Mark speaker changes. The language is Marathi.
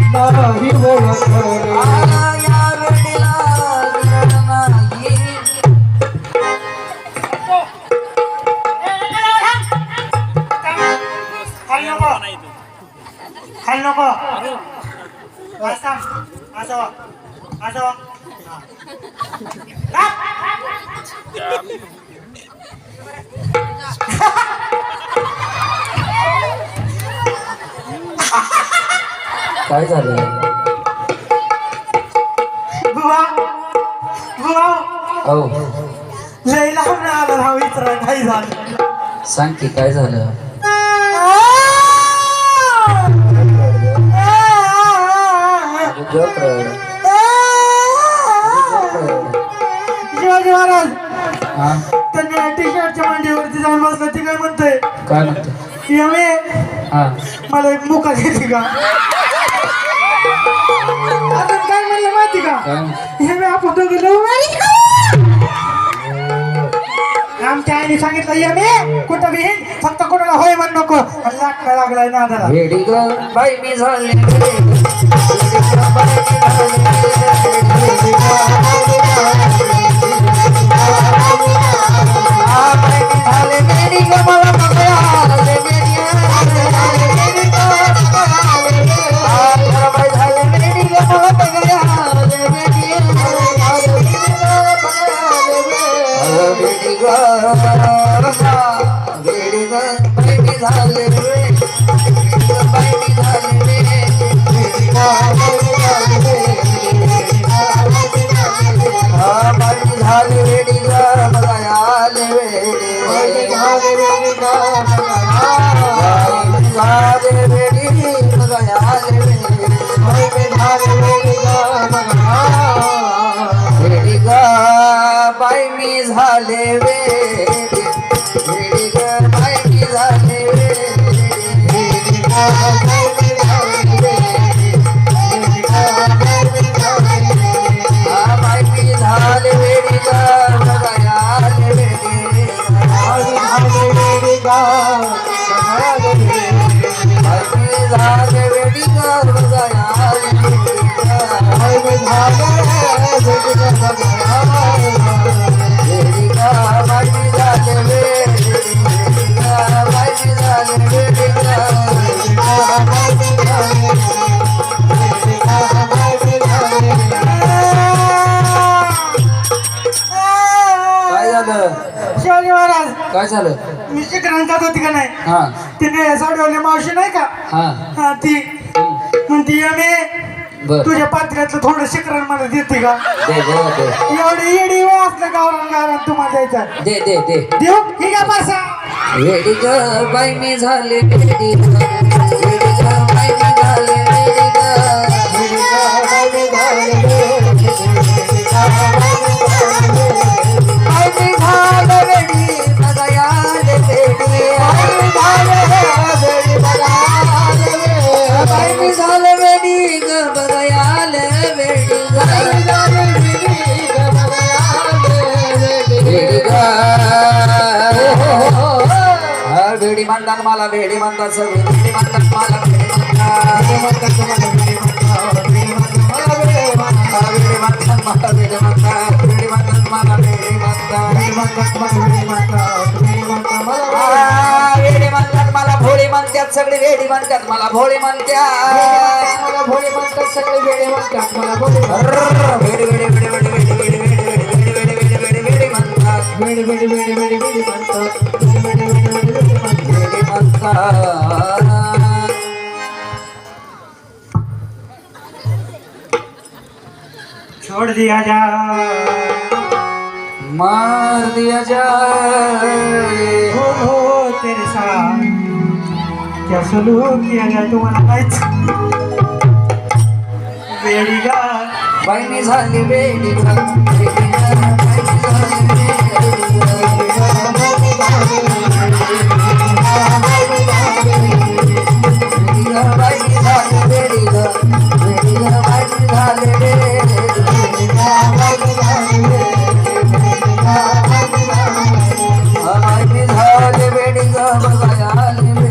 Speaker 1: नाही ओळख
Speaker 2: या वेळेला नाही
Speaker 3: खाली नको असं असं
Speaker 2: काय झालं
Speaker 3: बुवा बुवा
Speaker 2: हो
Speaker 3: लय लांब आला हा विचारा काही झालं
Speaker 2: सांग की काय झालं झोप रे.
Speaker 3: शिवाजी महाराज
Speaker 2: हा
Speaker 3: त्यांनी टी शर्टच्या मांडीवरती जाऊन बसला ती काय म्हणतोय
Speaker 2: काय म्हणतो
Speaker 3: यमे
Speaker 2: हा
Speaker 3: मला एक मुका देते का अजून काय म्हणलं माहिती का
Speaker 2: काय
Speaker 3: यमे आपण दोघे लव मॅरेज आमच्या आईने सांगितलं यमे कुठं बी फक्त कोणाला होय म्हण नको लागला लागलाय ना दादा
Speaker 2: वेडी ग बाई मी झाले बाई मी झाले वेडी वेडी ग बाई मी झाले बाई मी झाले वेडी ग बघायला वेडी बाई मी झाले वेडी ग बघायला काय झालं
Speaker 3: शिवाजी महाराज
Speaker 2: काय झालं
Speaker 3: मी शिकरांत जात होती का नाही
Speaker 2: हा
Speaker 3: तिने साडीवाली मावशी नाही का
Speaker 2: हा
Speaker 3: हा ती म्हणती यमे
Speaker 2: बर
Speaker 3: तुझ्या पात्र्यातलं थोडं शिकरण मला देते का
Speaker 2: दे दे दे
Speaker 3: एवढी येडी वेळ असलं गावरान गावरान तुम्हाला द्यायचं
Speaker 2: दे दे दे
Speaker 3: देऊ ही का पासा
Speaker 2: वेडी ग बाई मी झाले वेडी ग वेडी ग बाई मी झाले वेडी ग वेडी ग बाई मी झाले वेडी बाई मी झाले वेडी बघायला वेडी बाई मी झाले वेडी ग बघायला वेडी वेडी ग वेडी म्हणतात मला वेडी म्हणतात सगळे वेडी म्हणतात मला वेडी म्हणतात मला वेडी म्हणतात वेडी म्हणतात मला वेडी म्हणतात वेडी म्हणतात मला भोळी म्हणतात सगळे वेडी म्हणतात मला भोळी म्हणतात मला भोळी म्हणतात सगळे वेडी म्हणतात मला भोळी वेडी वेडी वेडी वेडी वेडी वेडी वेडी वेडी वेडी वेडी वेडी वेडी म्हणतात वेडी वेडी वेडी वेडी वेडी म्हणतात वेडी वेडी वेडी वेडी वेडी म्हणतात
Speaker 3: छोड़ दिया जा
Speaker 2: मार दिया जाए
Speaker 3: हो तेरे साथ क्या सलूक किया जाए तुम्हाला माहित वेडी गा
Speaker 2: बाई मी झाली वेडी ग